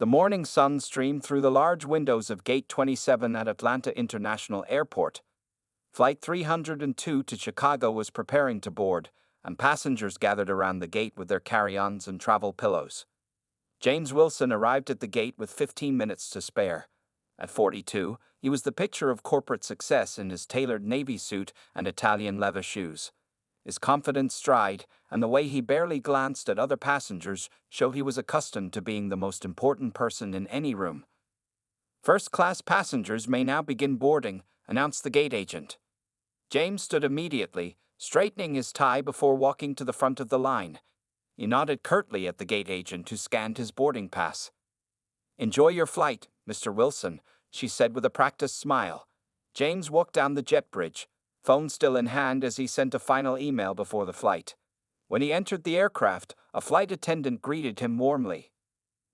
The morning sun streamed through the large windows of Gate 27 at Atlanta International Airport. Flight 302 to Chicago was preparing to board, and passengers gathered around the gate with their carry-ons and travel pillows. James Wilson arrived at the gate with 15 minutes to spare. At 42, he was the picture of corporate success in his tailored navy suit and Italian leather shoes. His confident stride and the way he barely glanced at other passengers showed he was accustomed to being the most important person in any room. "First-class passengers may now begin boarding," announced the gate agent. James stood immediately, straightening his tie before walking to the front of the line. He nodded curtly at the gate agent who scanned his boarding pass. "Enjoy your flight, Mr. Wilson," she said with a practiced smile. James walked down the jet bridge, phone still in hand as he sent a final email before the flight. When he entered the aircraft, a flight attendant greeted him warmly.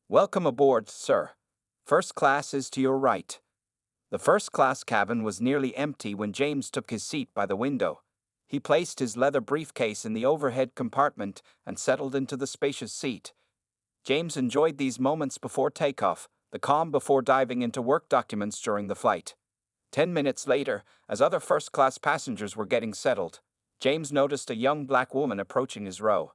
"Welcome aboard, sir. First class is to your right." The first-class cabin was nearly empty when James took his seat by the window. He placed his leather briefcase in the overhead compartment and settled into the spacious seat. James enjoyed these moments before takeoff, the calm before diving into work documents during the flight. 10 minutes later, as other first-class passengers were getting settled, James noticed a young black woman approaching his row.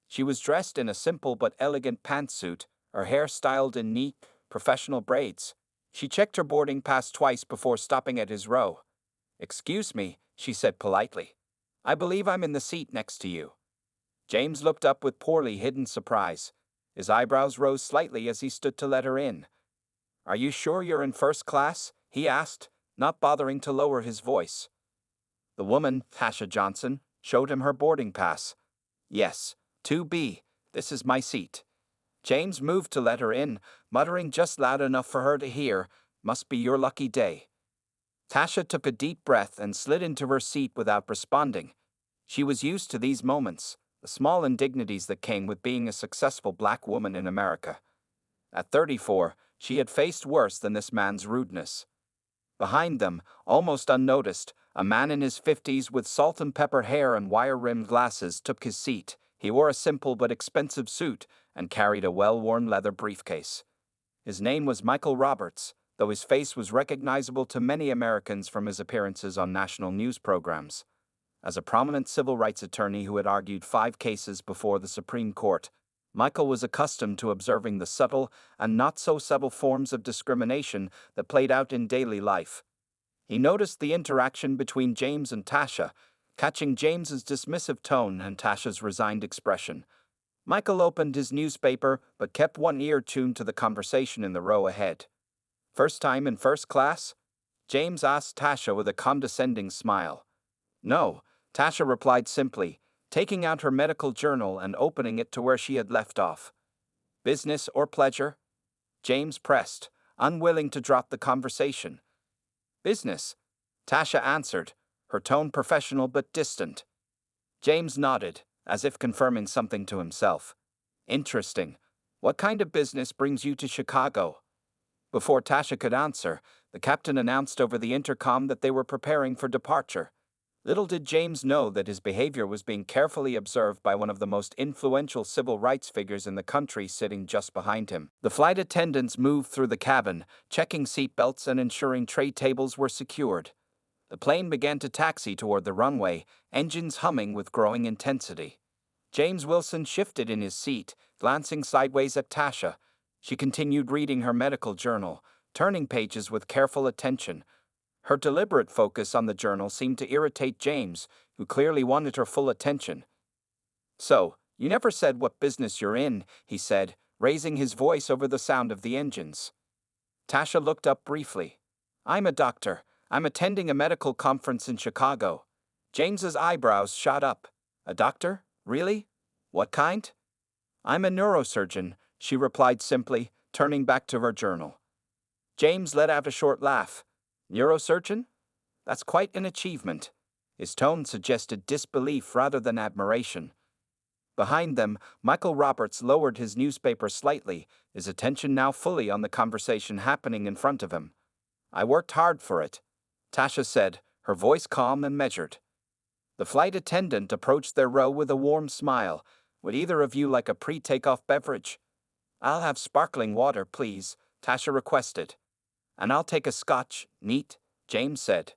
She was dressed in a simple but elegant pantsuit, her hair styled in neat, professional braids. She checked her boarding pass twice before stopping at his row. "Excuse me," she said politely. "I believe I'm in the seat next to you." James looked up with poorly hidden surprise. His eyebrows rose slightly as he stood to let her in. "Are you sure you're in first class?" he asked, not bothering to lower his voice. The woman, Tasha Johnson, showed him her boarding pass. "Yes, 2B, this is my seat." James moved to let her in, muttering just loud enough for her to hear, "Must be your lucky day." Tasha took a deep breath and slid into her seat without responding. She was used to these moments, the small indignities that came with being a successful black woman in America. At 34, she had faced worse than this man's rudeness. Behind them, almost unnoticed, a man in his 50s with salt and pepper hair and wire-rimmed glasses took his seat. He wore a simple but expensive suit and carried a well-worn leather briefcase. His name was Michael Roberts, though his face was recognizable to many Americans from his appearances on national news programs. As a prominent civil rights attorney who had argued 5 cases before the Supreme Court, Michael was accustomed to observing the subtle and not-so-subtle forms of discrimination that played out in daily life. He noticed the interaction between James and Tasha, catching James's dismissive tone and Tasha's resigned expression. Michael opened his newspaper but kept one ear tuned to the conversation in the row ahead. "First time in first class?" James asked Tasha with a condescending smile. "No," Tasha replied simply, taking out her medical journal and opening it to where she had left off. "Business or pleasure?" James pressed, unwilling to drop the conversation. "Business," Tasha answered, her tone professional but distant. James nodded, as if confirming something to himself. "Interesting. What kind of business brings you to Chicago?" Before Tasha could answer, the captain announced over the intercom that they were preparing for departure. Little did James know that his behavior was being carefully observed by one of the most influential civil rights figures in the country sitting just behind him. The flight attendants moved through the cabin, checking seatbelts and ensuring tray tables were secured. The plane began to taxi toward the runway, engines humming with growing intensity. James Wilson shifted in his seat, glancing sideways at Tasha. She continued reading her medical journal, turning pages with careful attention. Her deliberate focus on the journal seemed to irritate James, who clearly wanted her full attention. "So, you never said what business you're in," he said, raising his voice over the sound of the engines. Tasha looked up briefly. "I'm a doctor. I'm attending a medical conference in Chicago." James's eyebrows shot up. "A doctor? Really? What kind?" "I'm a neurosurgeon," she replied simply, turning back to her journal. James let out a short laugh. "Neurosurgeon? That's quite an achievement." His tone suggested disbelief rather than admiration. Behind them, Michael Roberts lowered his newspaper slightly, his attention now fully on the conversation happening in front of him. "I worked hard for it," Tasha said, her voice calm and measured. The flight attendant approached their row with a warm smile. "Would either of you like a pre-takeoff beverage?" I'll have sparkling water, please, Tasha requested. And I'll take a scotch, neat, James said.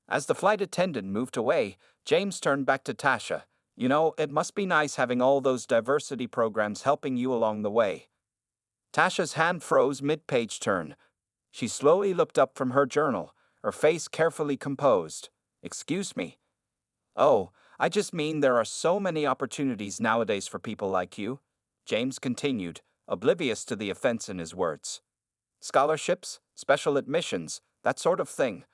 As the flight attendant moved away, James turned back to Tasha. You know, it must be nice having all those diversity programs helping you along the way. Tasha's hand froze mid-page turn. She slowly looked up from her journal, her face carefully composed. Excuse me. Oh, I just mean there are so many opportunities nowadays for people like you, James continued, oblivious to the offense in his words. Scholarships, special admissions, that sort of thing.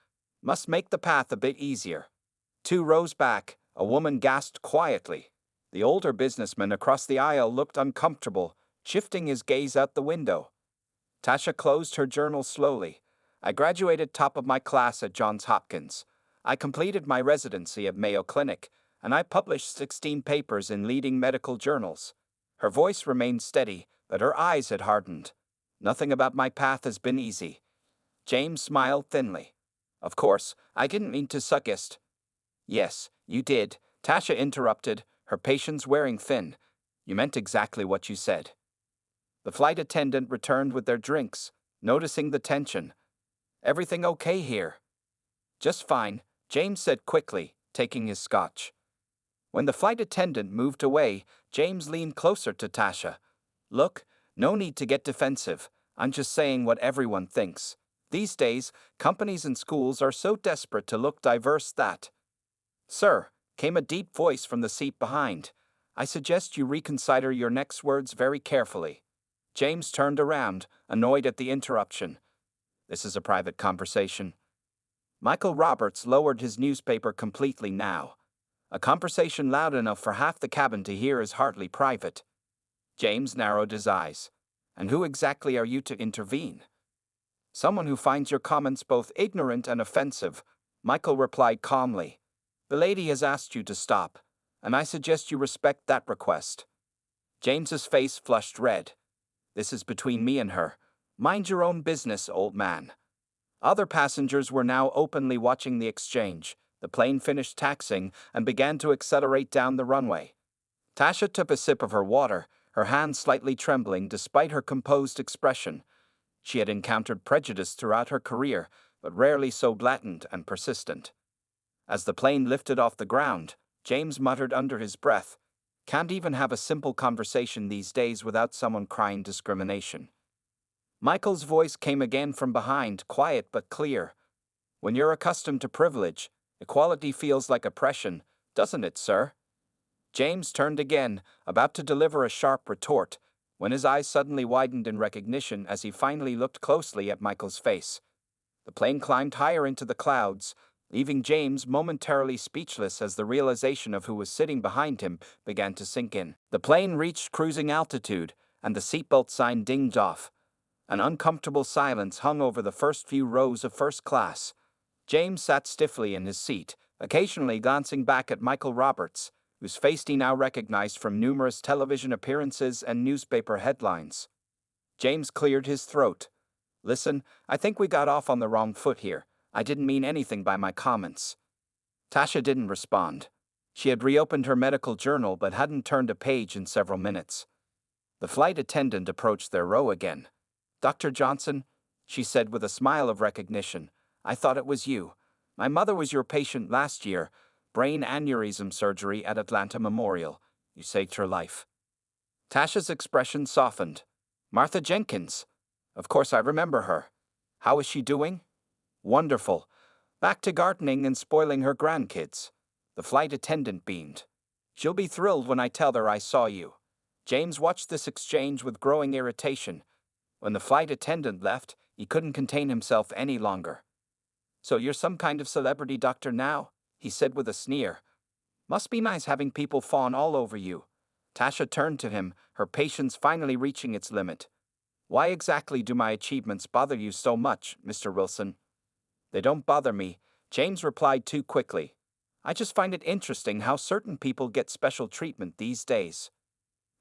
Must make the path a bit easier. 2 rows back, a woman gasped quietly. The older businessman across the aisle looked uncomfortable, shifting his gaze out the window. Tasha closed her journal slowly. I graduated top of my class at Johns Hopkins. I completed my residency at Mayo Clinic, and I published 16 papers in leading medical journals. Her voice remained steady, but her eyes had hardened. Nothing about my path has been easy. James smiled thinly. Of course, I didn't mean to suggest. Yes, you did, Tasha interrupted, her patience wearing thin. You meant exactly what you said. The flight attendant returned with their drinks, noticing the tension. Everything okay here? Just fine, James said quickly, taking his scotch. When the flight attendant moved away, James leaned closer to Tasha. Look, no need to get defensive. I'm just saying what everyone thinks. These days, companies and schools are so desperate to look diverse that... Sir, came a deep voice from the seat behind. I suggest you reconsider your next words very carefully. James turned around, annoyed at the interruption. This is a private conversation. Michael Roberts lowered his newspaper completely now. A conversation loud enough for half the cabin to hear is hardly private. James narrowed his eyes. And who exactly are you to intervene? Someone who finds your comments both ignorant and offensive, Michael replied calmly. The lady has asked you to stop, and I suggest you respect that request. James's face flushed red. This is between me and her. Mind your own business, old man. Other passengers were now openly watching the exchange. The plane finished taxiing and began to accelerate down the runway. Tasha took a sip of her water, her hand slightly trembling despite her composed expression. She had encountered prejudice throughout her career, but rarely so blatant and persistent. As the plane lifted off the ground, James muttered under his breath, "Can't even have a simple conversation these days without someone crying discrimination." Michael's voice came again from behind, quiet but clear. When you're accustomed to privilege, equality feels like oppression, doesn't it, sir? James turned again, about to deliver a sharp retort, when his eyes suddenly widened in recognition as he finally looked closely at Michael's face. The plane climbed higher into the clouds, leaving James momentarily speechless as the realization of who was sitting behind him began to sink in. The plane reached cruising altitude, and the seatbelt sign dinged off. An uncomfortable silence hung over the first few rows of first class. James sat stiffly in his seat, occasionally glancing back at Michael Roberts, whose face he now recognized from numerous television appearances and newspaper headlines. James cleared his throat. Listen, I think we got off on the wrong foot here. I didn't mean anything by my comments. Tasha didn't respond. She had reopened her medical journal but hadn't turned a page in several minutes. The flight attendant approached their row again. Dr. Johnson, she said with a smile of recognition, I thought it was you. My mother was your patient last year. Brain aneurysm surgery at Atlanta Memorial. You saved her life. Tasha's expression softened. Martha Jenkins. Of course I remember her. How is she doing? Wonderful. Back to gardening and spoiling her grandkids. The flight attendant beamed. She'll be thrilled when I tell her I saw you. James watched this exchange with growing irritation. When the flight attendant left, he couldn't contain himself any longer. So you're some kind of celebrity doctor now? He said with a sneer. Must be nice having people fawn all over you. Tasha turned to him, her patience finally reaching its limit. Why exactly do my achievements bother you so much, Mr. Wilson? They don't bother me, James replied too quickly. I just find it interesting how certain people get special treatment these days.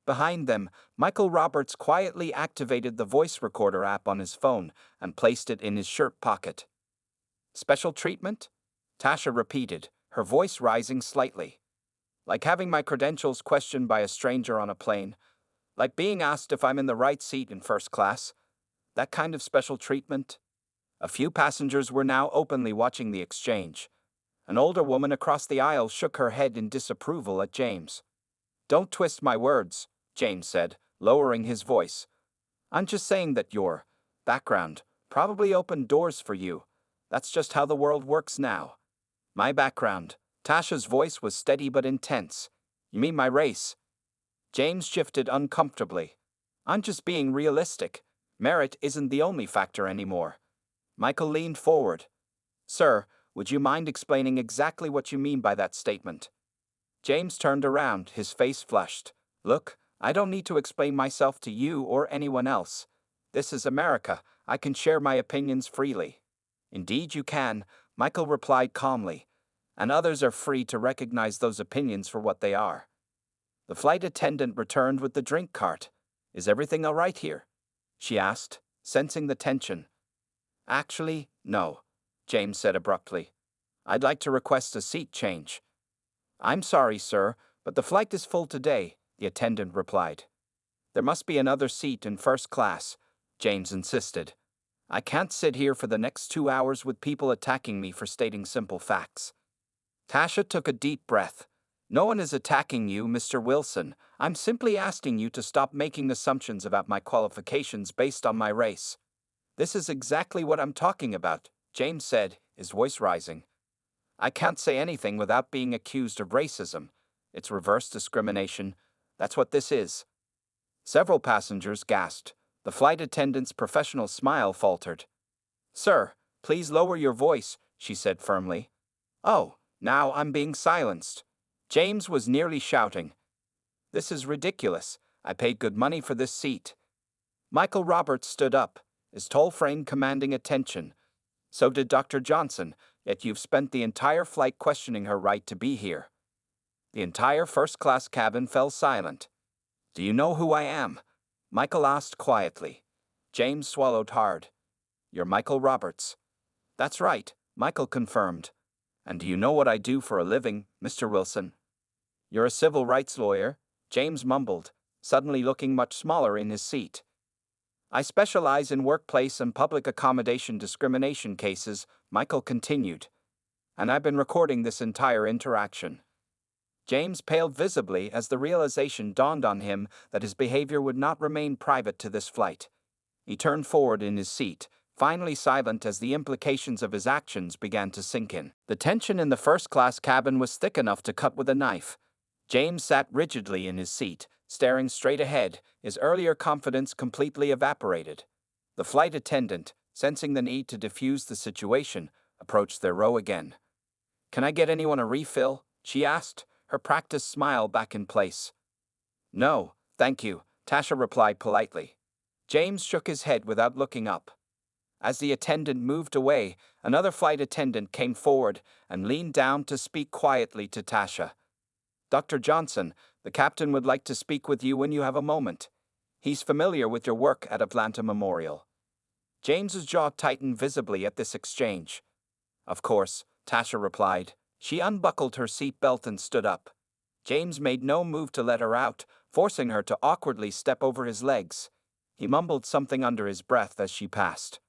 Behind them, Michael Roberts quietly activated the voice recorder app on his phone and placed it in his shirt pocket. Special treatment? Tasha repeated, her voice rising slightly. Like having my credentials questioned by a stranger on a plane. Like being asked if I'm in the right seat in first class. That kind of special treatment. A few passengers were now openly watching the exchange. An older woman across the aisle shook her head in disapproval at James. "Don't twist my words," James said, lowering his voice. "I'm just saying that your background probably opened doors for you. That's just how the world works now." "My background." Tasha's voice was steady but intense. "You mean my race?" James shifted uncomfortably. "I'm just being realistic. Merit isn't the only factor anymore." Michael leaned forward. "Sir, would you mind explaining exactly what you mean by that statement?" James turned around, his face flushed. "Look, I don't need to explain myself to you or anyone else. This is America. I can share my opinions freely." "Indeed you can," Michael replied calmly. "And others are free to recognize those opinions for what they are." The flight attendant returned with the drink cart. "Is everything all right here?" she asked, sensing the tension. "Actually, no," James said abruptly. "I'd like to request a seat change." "I'm sorry, sir, but the flight is full today," the attendant replied. "There must be another seat in first class," James insisted. "I can't sit here for the next 2 hours with people attacking me for stating simple facts." Tasha took a deep breath. "No one is attacking you, Mr. Wilson. I'm simply asking you to stop making assumptions about my qualifications based on my race." "This is exactly what I'm talking about," James said, his voice rising. "I can't say anything without being accused of racism. It's reverse discrimination. That's what this is." Several passengers gasped. The flight attendant's professional smile faltered. "Sir, please lower your voice," she said firmly. "Oh, now I'm being silenced." James was nearly shouting. "This is ridiculous. I paid good money for this seat." Michael Roberts stood up, his tall frame commanding attention. "So did Dr. Johnson, yet you've spent the entire flight questioning her right to be here." The entire first-class cabin fell silent. "Do you know who I am?" Michael asked quietly. James swallowed hard. "You're Michael Roberts." "That's right," Michael confirmed. "And do you know what I do for a living, Mr. Wilson?" "You're a civil rights lawyer," James mumbled, suddenly looking much smaller in his seat. "I specialize in workplace and public accommodation discrimination cases," Michael continued. "And I've been recording this entire interaction." James paled visibly as the realization dawned on him that his behavior would not remain private to this flight. He turned forward in his seat, finally silent as the implications of his actions began to sink in. The tension in the first-class cabin was thick enough to cut with a knife. James sat rigidly in his seat, staring straight ahead, his earlier confidence completely evaporated. The flight attendant, sensing the need to defuse the situation, approached their row again. "Can I get anyone a refill?" she asked, her practiced smile back in place. "No, thank you," Tasha replied politely. James shook his head without looking up. As the attendant moved away, another flight attendant came forward and leaned down to speak quietly to Tasha. "Dr. Johnson, the captain would like to speak with you when you have a moment. He's familiar with your work at Atlanta Memorial." James's jaw tightened visibly at this exchange. "Of course," Tasha replied. She unbuckled her seatbelt and stood up. James made no move to let her out, forcing her to awkwardly step over his legs. He mumbled something under his breath as she passed.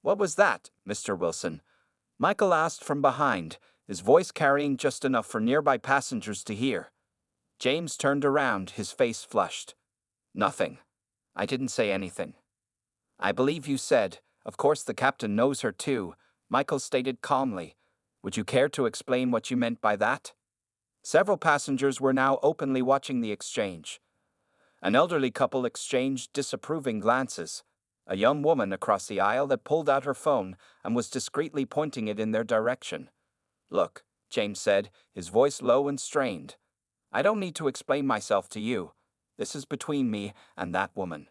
"What was that, Mr. Wilson?" Michael asked from behind, his voice carrying just enough for nearby passengers to hear. James turned around, his face flushed. "Nothing. I didn't say anything." "I believe you said, of course the captain knows her too," Michael stated calmly. "Would you care to explain what you meant by that?" Several passengers were now openly watching the exchange. An elderly couple exchanged disapproving glances. A young woman across the aisle had pulled out her phone and was discreetly pointing it in their direction. "Look," James said, his voice low and strained. "I don't need to explain myself to you. This is between me and that woman."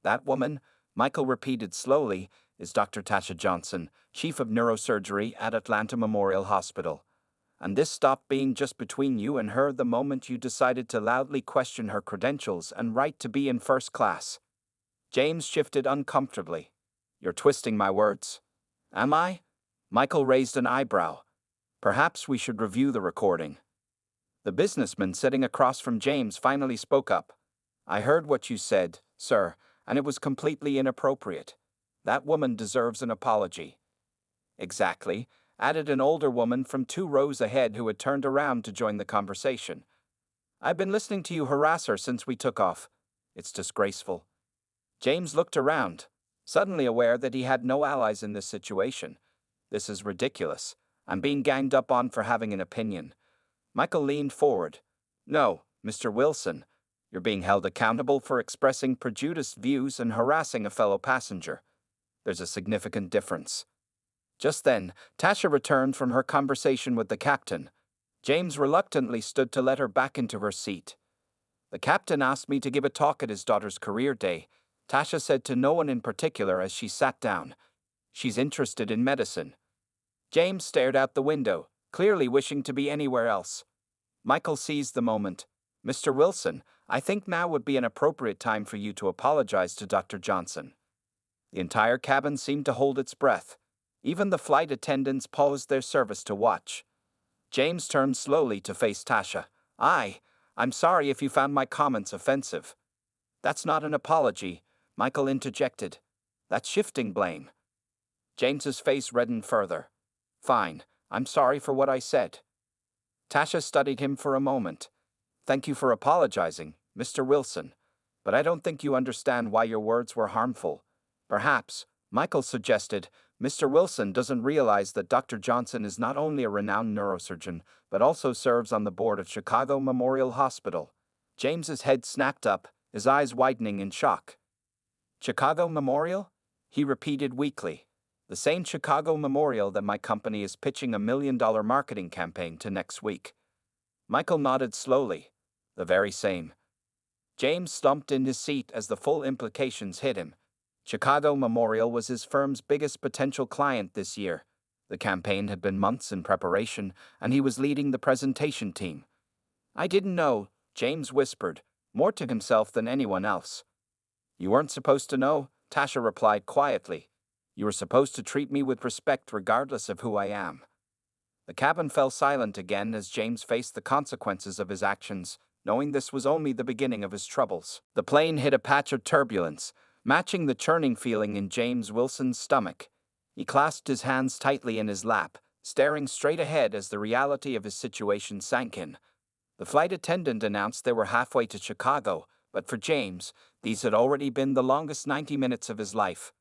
"That woman," Michael repeated slowly, "is Dr. Tasha Johnson, Chief of Neurosurgery at Atlanta Memorial Hospital. And this stopped being just between you and her the moment you decided to loudly question her credentials and right to be in first class." James shifted uncomfortably. "You're twisting my words." "Am I?" Michael raised an eyebrow. "Perhaps we should review the recording." The businessman sitting across from James finally spoke up. I heard what you said, sir, and it was completely inappropriate. That woman deserves an apology. Exactly, added an older woman from 2 rows ahead who had turned around to join the conversation. I've been listening to you harass her since we took off. It's disgraceful. James looked around, suddenly aware that he had no allies in this situation. This is ridiculous. I'm being ganged up on for having an opinion. Michael leaned forward. No, Mr. Wilson. You're being held accountable for expressing prejudiced views and harassing a fellow passenger. There's a significant difference. Just then, Tasha returned from her conversation with the captain. James reluctantly stood to let her back into her seat. The captain asked me to give a talk at his daughter's career day. Tasha said to no one in particular as she sat down. She's interested in medicine. James stared out the window, clearly wishing to be anywhere else. Michael seized the moment. Mr. Wilson, I think now would be an appropriate time for you to apologize to Dr. Johnson. The entire cabin seemed to hold its breath. Even the flight attendants paused their service to watch. James turned slowly to face Tasha. I'm sorry if you found my comments offensive. That's not an apology, Michael interjected. That's shifting blame. James's face reddened further. Fine, I'm sorry for what I said. Tasha studied him for a moment. Thank you for apologizing, Mr. Wilson, but I don't think you understand why your words were harmful. Perhaps, Michael suggested, Mr. Wilson doesn't realize that Dr. Johnson is not only a renowned neurosurgeon, but also serves on the board of Chicago Memorial Hospital. James's head snapped up, his eyes widening in shock. Chicago Memorial? He repeated weakly. The same Chicago Memorial that my company is pitching $1 million marketing campaign to next week. Michael nodded slowly. The very same. James slumped in his seat as the full implications hit him. Chicago Memorial was his firm's biggest potential client this year. The campaign had been months in preparation, and he was leading the presentation team. I didn't know, James whispered, more to himself than anyone else. You weren't supposed to know, Tasha replied quietly. You were supposed to treat me with respect regardless of who I am. The cabin fell silent again as James faced the consequences of his actions, knowing this was only the beginning of his troubles. The plane hit a patch of turbulence, matching the churning feeling in James Wilson's stomach. He clasped his hands tightly in his lap, staring straight ahead as the reality of his situation sank in. The flight attendant announced they were halfway to Chicago, but for James, these had already been the longest 90 minutes of his life.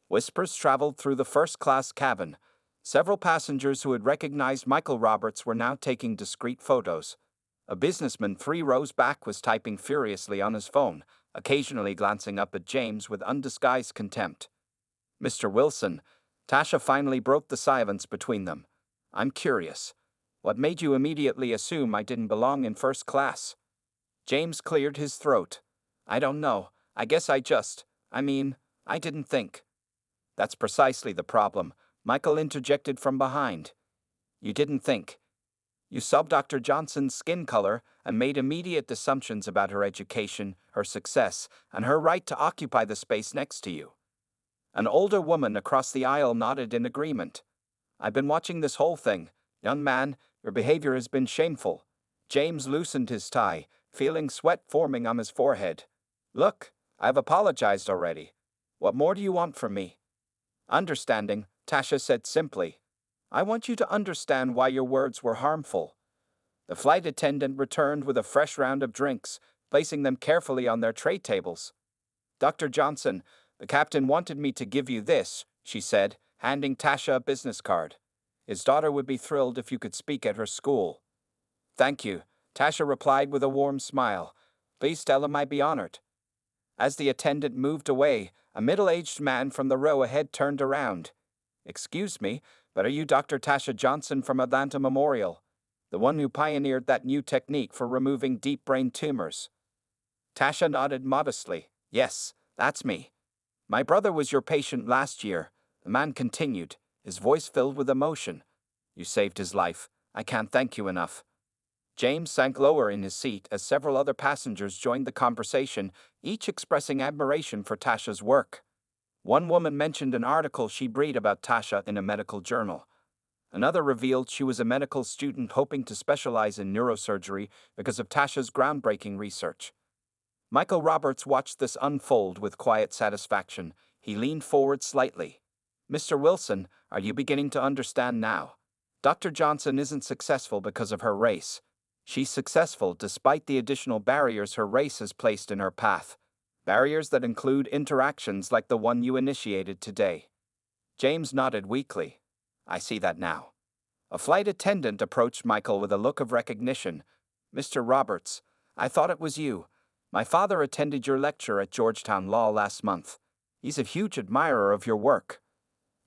Whispers traveled through the first-class cabin. Several passengers who had recognized Michael Roberts were now taking discreet photos. A businessman 3 rows back was typing furiously on his phone, occasionally glancing up at James with undisguised contempt. Mr. Wilson, Tasha finally broke the silence between them. I'm curious. What made you immediately assume I didn't belong in first class? James cleared his throat. I don't know. I guess I didn't think. That's precisely the problem, Michael interjected from behind. You didn't think. You saw Dr. Johnson's skin color and made immediate assumptions about her education, her success, and her right to occupy the space next to you. An older woman across the aisle nodded in agreement. I've been watching this whole thing. Young man, your behavior has been shameful. James loosened his tie, feeling sweat forming on his forehead. Look, I've apologized already. What more do you want from me? Understanding, Tasha said simply. I want you to understand why your words were harmful. The flight attendant returned with a fresh round of drinks, placing them carefully on their tray tables. Dr. Johnson, the captain wanted me to give you this, she said, handing Tasha a business card. His daughter would be thrilled if you could speak at her school. Thank you, Tasha replied with a warm smile. Please tell him I'd be honored. As the attendant moved away, a middle-aged man from the row ahead turned around. Excuse me, but are you Dr. Tasha Johnson from Atlanta Memorial, the one who pioneered that new technique for removing deep brain tumors? Tasha nodded modestly. Yes, that's me. My brother was your patient last year, the man continued, his voice filled with emotion. You saved his life. I can't thank you enough. James sank lower in his seat as several other passengers joined the conversation, each expressing admiration for Tasha's work. One woman mentioned an article she'd read about Tasha in a medical journal. Another revealed she was a medical student hoping to specialize in neurosurgery because of Tasha's groundbreaking research. Michael Roberts watched this unfold with quiet satisfaction. He leaned forward slightly. Mr. Wilson, are you beginning to understand now? Dr. Johnson isn't successful because of her race. She's successful despite the additional barriers her race has placed in her path. Barriers that include interactions like the one you initiated today. James nodded weakly. I see that now. A flight attendant approached Michael with a look of recognition. Mr. Roberts, I thought it was you. My father attended your lecture at Georgetown Law last month. He's a huge admirer of your work.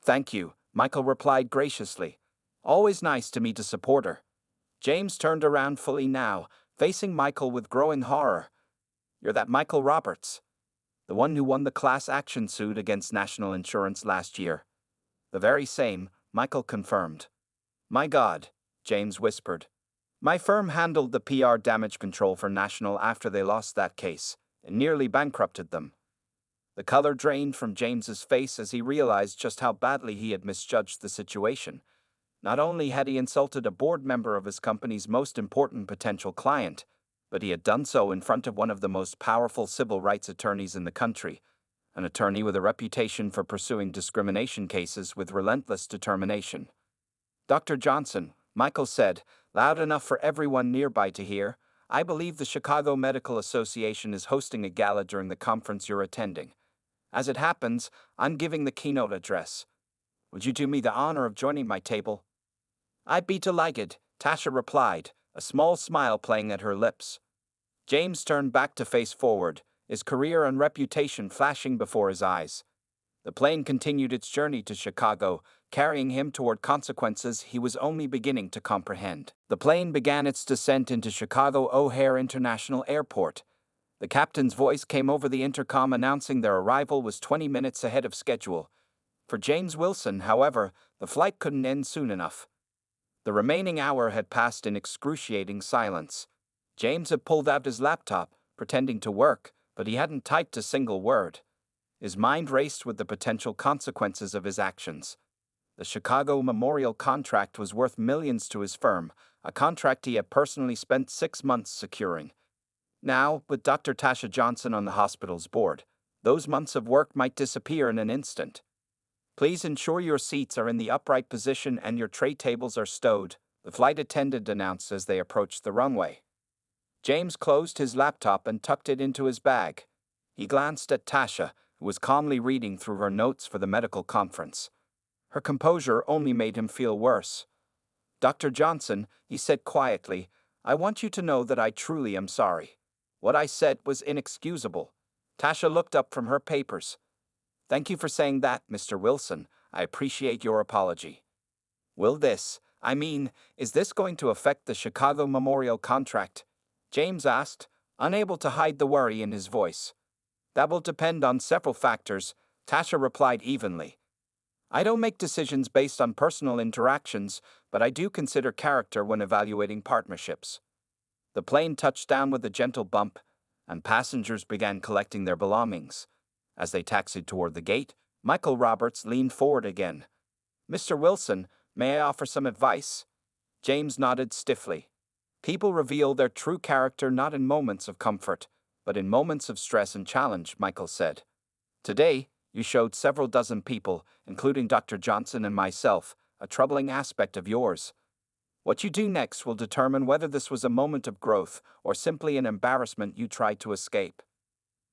Thank you, Michael replied graciously. Always nice to meet a supporter. James turned around fully now, facing Michael with growing horror. You're that Michael Roberts, the one who won the class action suit against National Insurance last year. The very same, Michael confirmed. My God, James whispered. My firm handled the PR damage control for National after they lost that case, and nearly bankrupted them. The color drained from James's face as he realized just how badly he had misjudged the situation. Not only had he insulted a board member of his company's most important potential client, but he had done so in front of one of the most powerful civil rights attorneys in the country, an attorney with a reputation for pursuing discrimination cases with relentless determination. Dr. Johnson, Michael said, loud enough for everyone nearby to hear, I believe the Chicago Medical Association is hosting a gala during the conference you're attending. As it happens, I'm giving the keynote address. Would you do me the honor of joining my table? I'd be delighted, Tasha replied, a small smile playing at her lips. James turned back to face forward, his career and reputation flashing before his eyes. The plane continued its journey to Chicago, carrying him toward consequences he was only beginning to comprehend. The plane began its descent into Chicago O'Hare International Airport. The captain's voice came over the intercom announcing their arrival was 20 minutes ahead of schedule. For James Wilson, however, the flight couldn't end soon enough. The remaining hour had passed in excruciating silence. James had pulled out his laptop, pretending to work, but he hadn't typed a single word. His mind raced with the potential consequences of his actions. The Chicago Memorial contract was worth millions to his firm, a contract he had personally spent 6 months securing. Now, with Dr. Tasha Johnson on the hospital's board, those months of work might disappear in an instant. Please ensure your seats are in the upright position and your tray tables are stowed, the flight attendant announced as they approached the runway. James closed his laptop and tucked it into his bag. He glanced at Tasha, who was calmly reading through her notes for the medical conference. Her composure only made him feel worse. Dr. Johnson, he said quietly, I want you to know that I truly am sorry. What I said was inexcusable. Tasha looked up from her papers. Thank you for saying that, Mr. Wilson. I appreciate your apology. Is this going to affect the Chicago Memorial contract? James asked, unable to hide the worry in his voice. That will depend on several factors, Tasha replied evenly. I don't make decisions based on personal interactions, but I do consider character when evaluating partnerships. The plane touched down with a gentle bump, and passengers began collecting their belongings. As they taxied toward the gate, Michael Roberts leaned forward again. Mr. Wilson, may I offer some advice? James nodded stiffly. People reveal their true character not in moments of comfort, but in moments of stress and challenge, Michael said. Today, you showed several dozen people, including Dr. Johnson and myself, a troubling aspect of yours. What you do next will determine whether this was a moment of growth or simply an embarrassment you tried to escape.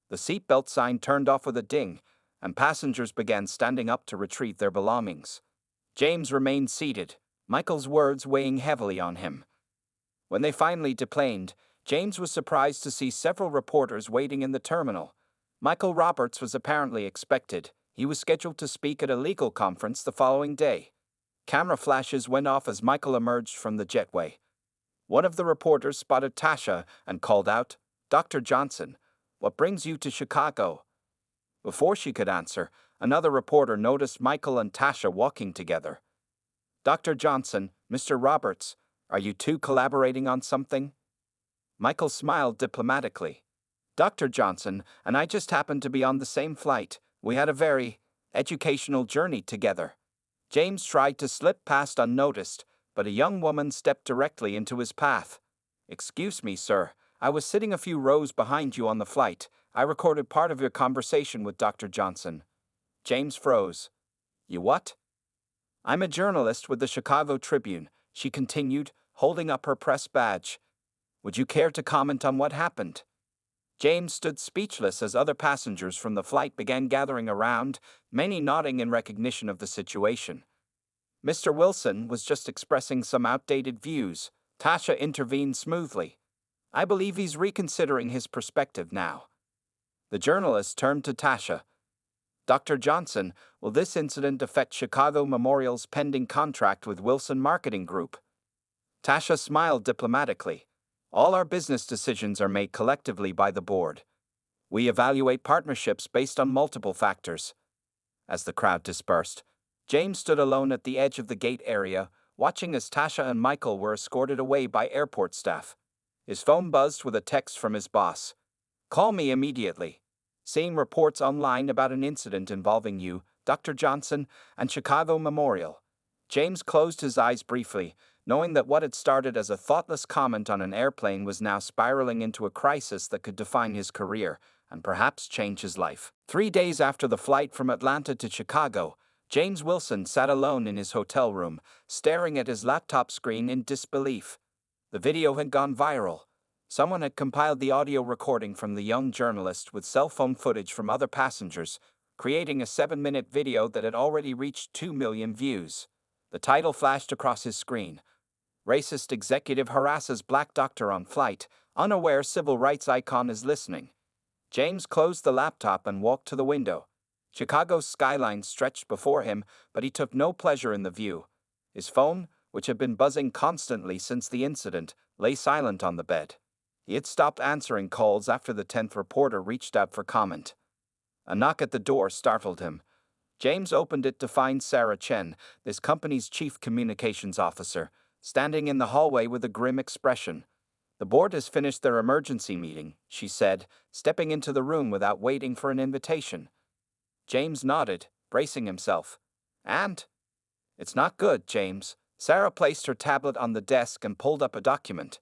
The seatbelt sign turned off with a ding, and passengers began standing up to retrieve their belongings. James remained seated, Michael's words weighing heavily on him. When they finally deplaned, James was surprised to see several reporters waiting in the terminal. Michael Roberts was apparently expected. He was scheduled to speak at a legal conference the following day. Camera flashes went off as Michael emerged from the jetway. One of the reporters spotted Tasha and called out, Dr. Johnson, what brings you to Chicago? Before she could answer, another reporter noticed Michael and Tasha walking together. Dr. Johnson, Mr. Roberts, are you two collaborating on something? Michael smiled diplomatically. Dr. Johnson and I just happened to be on the same flight. We had a very educational journey together. James tried to slip past unnoticed, but a young woman stepped directly into his path. Excuse me, sir, I was sitting a few rows behind you on the flight. I recorded part of your conversation with Dr. Johnson. James froze. You what? I'm a journalist with the Chicago Tribune, she continued, holding up her press badge. Would you care to comment on what happened? James stood speechless as other passengers from the flight began gathering around, many nodding in recognition of the situation. Mr. Wilson was just expressing some outdated views. Tasha intervened smoothly. I believe he's reconsidering his perspective now. The journalist turned to Tasha. Dr. Johnson, will this incident affect Chicago Memorial's pending contract with Wilson Marketing Group? Tasha smiled diplomatically. All our business decisions are made collectively by the board. We evaluate partnerships based on multiple factors. As the crowd dispersed, James stood alone at the edge of the gate area, watching as Tasha and Michael were escorted away by airport staff. His phone buzzed with a text from his boss. Call me immediately. Seeing reports online about an incident involving you, Dr. Johnson, and Chicago Memorial. James closed his eyes briefly, knowing that what had started as a thoughtless comment on an airplane was now spiraling into a crisis that could define his career and perhaps change his life. 3 days after the flight from Atlanta to Chicago, James Wilson sat alone in his hotel room, staring at his laptop screen in disbelief. The video had gone viral. Someone had compiled the audio recording from the young journalist with cell phone footage from other passengers, creating a 7-minute video that had already reached 2 million views. The title flashed across his screen. Racist executive harasses black doctor on flight, unaware civil rights icon is listening. James closed the laptop and walked to the window. Chicago's skyline stretched before him, but he took no pleasure in the view. His phone, which had been buzzing constantly since the incident, lay silent on the bed. He had stopped answering calls after the 10th reporter reached out for comment. A knock at the door startled him. James opened it to find Sarah Chen, this company's chief communications officer, standing in the hallway with a grim expression. The board has finished their emergency meeting, she said, stepping into the room without waiting for an invitation. James nodded, bracing himself. And? It's not good, James. Sarah placed her tablet on the desk and pulled up a document.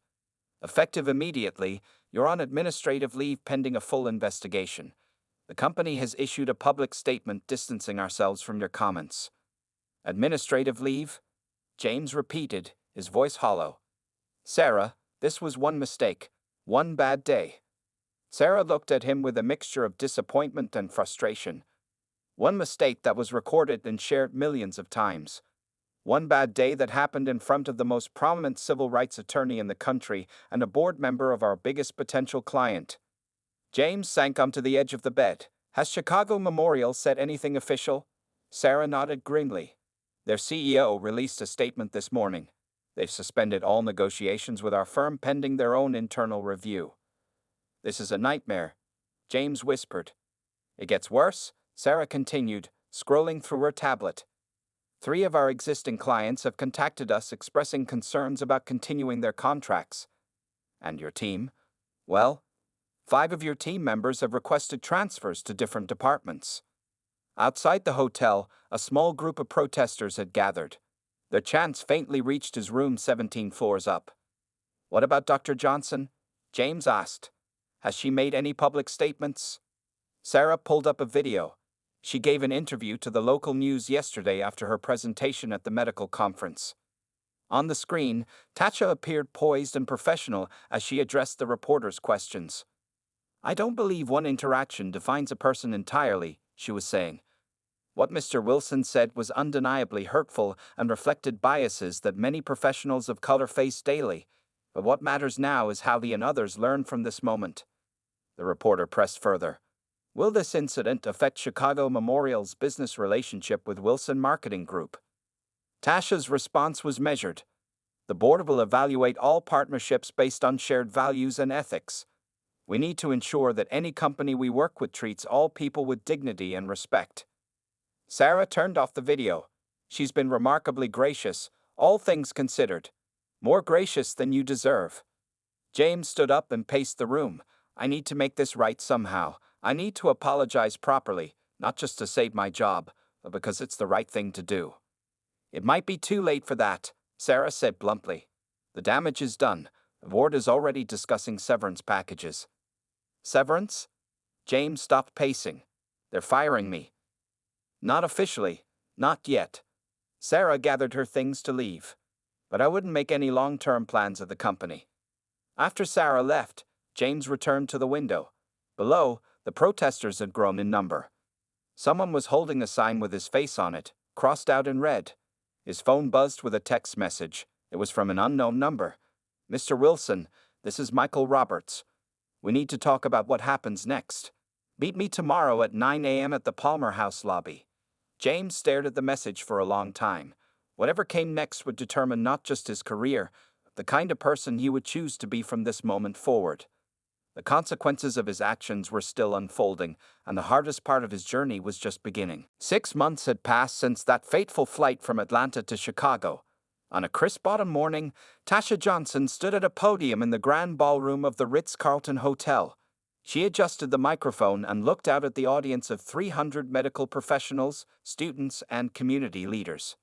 Effective immediately, you're on administrative leave pending a full investigation. The company has issued a public statement distancing ourselves from your comments. Administrative leave? James repeated, his voice hollow. Sarah, this was one mistake, one bad day. Sarah looked at him with a mixture of disappointment and frustration. One mistake that was recorded and shared millions of times. One bad day that happened in front of the most prominent civil rights attorney in the country and a board member of our biggest potential client. James sank onto the edge of the bed. Has Chicago Memorial said anything official? Sarah nodded grimly. Their CEO released a statement this morning. They've suspended all negotiations with our firm pending their own internal review. This is a nightmare, James whispered. It gets worse, Sarah continued, scrolling through her tablet. 3 of our existing clients have contacted us expressing concerns about continuing their contracts. And your team? Well, 5 of your team members have requested transfers to different departments. Outside the hotel, a small group of protesters had gathered. Their chants faintly reached his room 17 floors up. What about Dr. Johnson? James asked. Has she made any public statements? Sarah pulled up a video. She gave an interview to the local news yesterday after her presentation at the medical conference. On the screen, Tasha appeared poised and professional as she addressed the reporter's questions. I don't believe one interaction defines a person entirely, she was saying. What Mr. Wilson said was undeniably hurtful and reflected biases that many professionals of color face daily, but what matters now is how he and others learn from this moment. The reporter pressed further. Will this incident affect Chicago Memorial's business relationship with Wilson Marketing Group? Tasha's response was measured. The board will evaluate all partnerships based on shared values and ethics. We need to ensure that any company we work with treats all people with dignity and respect. Sarah turned off the video. She's been remarkably gracious, all things considered. More gracious than you deserve. James stood up and paced the room. I need to make this right somehow. I need to apologize properly, not just to save my job, but because it's the right thing to do. It might be too late for that, Sarah said bluntly. The damage is done. The board is already discussing severance packages. Severance? James stopped pacing. They're firing me. Not officially. Not yet. Sarah gathered her things to leave. But I wouldn't make any long-term plans of the company. After Sarah left, James returned to the window. Below, the protesters had grown in number. Someone was holding a sign with his face on it, crossed out in red. His phone buzzed with a text message. It was from an unknown number. "Mr. Wilson, this is Michael Roberts. We need to talk about what happens next. Meet me tomorrow at 9 a.m. at the Palmer House lobby." James stared at the message for a long time. Whatever came next would determine not just his career, but the kind of person he would choose to be from this moment forward. The consequences of his actions were still unfolding, and the hardest part of his journey was just beginning. 6 months had passed since that fateful flight from Atlanta to Chicago. On a crisp autumn morning, Tasha Johnson stood at a podium in the grand ballroom of the Ritz-Carlton Hotel. She adjusted the microphone and looked out at the audience of 300 medical professionals, students, and community leaders.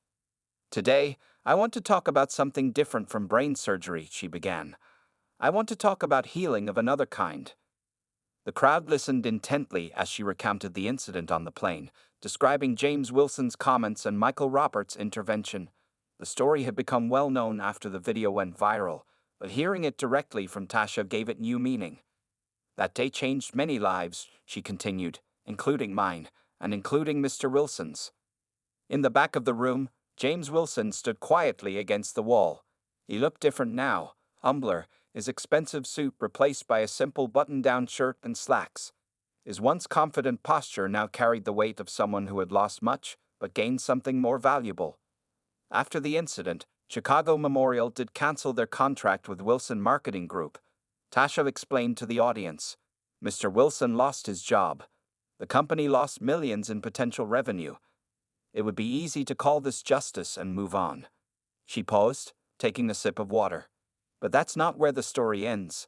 "Today, I want to talk about something different from brain surgery," she began. "I want to talk about healing of another kind." The crowd listened intently as she recounted the incident on the plane, describing James Wilson's comments and Michael Roberts' intervention. The story had become well known after the video went viral, but hearing it directly from Tasha gave it new meaning. "That day changed many lives," she continued, "including mine, and including Mr. Wilson's." In the back of the room, James Wilson stood quietly against the wall. He looked different now, humbler, his expensive suit replaced by a simple button-down shirt and slacks. His once confident posture now carried the weight of someone who had lost much, but gained something more valuable. After the incident, Chicago Memorial did cancel their contract with Wilson Marketing Group. Tasha explained to the audience. Mr. Wilson lost his job. The company lost millions in potential revenue. It would be easy to call this justice and move on. She paused, taking a sip of water. But that's not where the story ends.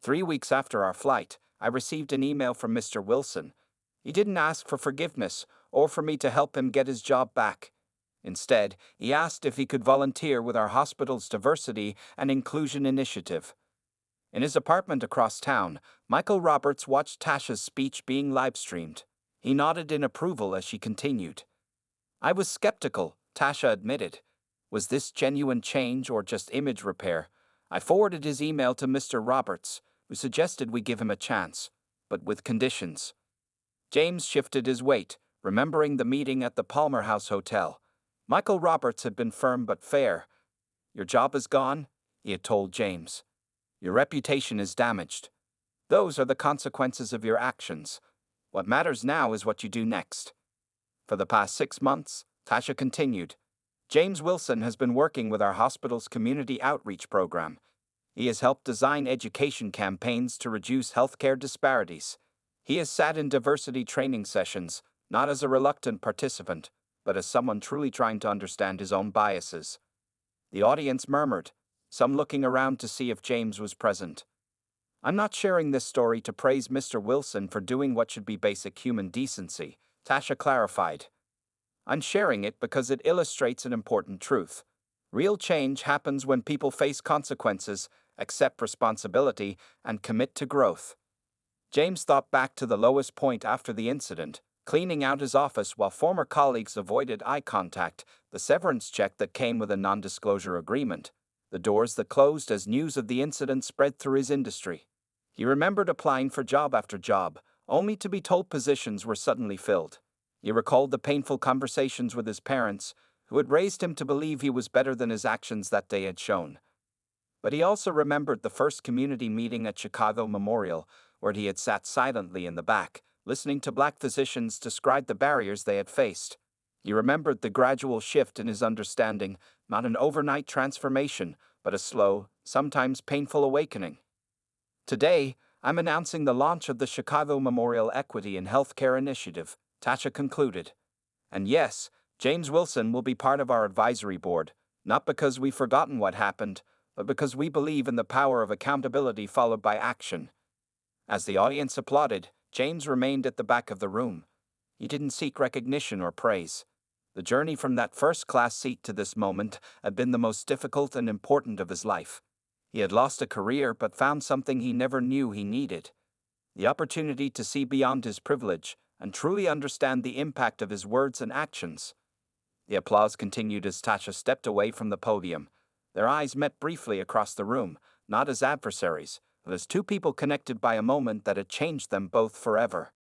3 weeks after our flight, I received an email from Mr. Wilson. He didn't ask for forgiveness or for me to help him get his job back. Instead, he asked if he could volunteer with our hospital's diversity and inclusion initiative. In his apartment across town, Michael Roberts watched Tasha's speech being live-streamed. He nodded in approval as she continued. "I was skeptical," Tasha admitted. Was this genuine change or just image repair? I forwarded his email to Mr. Roberts, who suggested we give him a chance, but with conditions. James shifted his weight, remembering the meeting at the Palmer House Hotel. Michael Roberts had been firm but fair. "Your job is gone," he had told James. "Your reputation is damaged. Those are the consequences of your actions. What matters now is what you do next." For the past 6 months, Tasha continued, James Wilson has been working with our hospital's community outreach program. He has helped design education campaigns to reduce healthcare disparities. He has sat in diversity training sessions, not as a reluctant participant, but as someone truly trying to understand his own biases. The audience murmured, some looking around to see if James was present. "I'm not sharing this story to praise Mr. Wilson for doing what should be basic human decency," Tasha clarified. "I'm sharing it because it illustrates an important truth. Real change happens when people face consequences, accept responsibility, and commit to growth." James thought back to the lowest point after the incident, cleaning out his office while former colleagues avoided eye contact, the severance check that came with a non-disclosure agreement, the doors that closed as news of the incident spread through his industry. He remembered applying for job after job, only to be told positions were suddenly filled. He recalled the painful conversations with his parents, who had raised him to believe he was better than his actions that day had shown. But he also remembered the first community meeting at Chicago Memorial, where he had sat silently in the back, listening to Black physicians describe the barriers they had faced. He remembered the gradual shift in his understanding, not an overnight transformation, but a slow, sometimes painful awakening. "Today, I'm announcing the launch of the Chicago Memorial Equity in Healthcare Initiative," Tasha concluded. "And yes, James Wilson will be part of our advisory board, not because we've forgotten what happened, but because we believe in the power of accountability followed by action." As the audience applauded, James remained at the back of the room. He didn't seek recognition or praise. The journey from that first-class seat to this moment had been the most difficult and important of his life. He had lost a career but found something he never knew he needed: the opportunity to see beyond his privilege and truly understand the impact of his words and actions. The applause continued as Tasha stepped away from the podium. Their eyes met briefly across the room, not as adversaries, but as two people connected by a moment that had changed them both forever.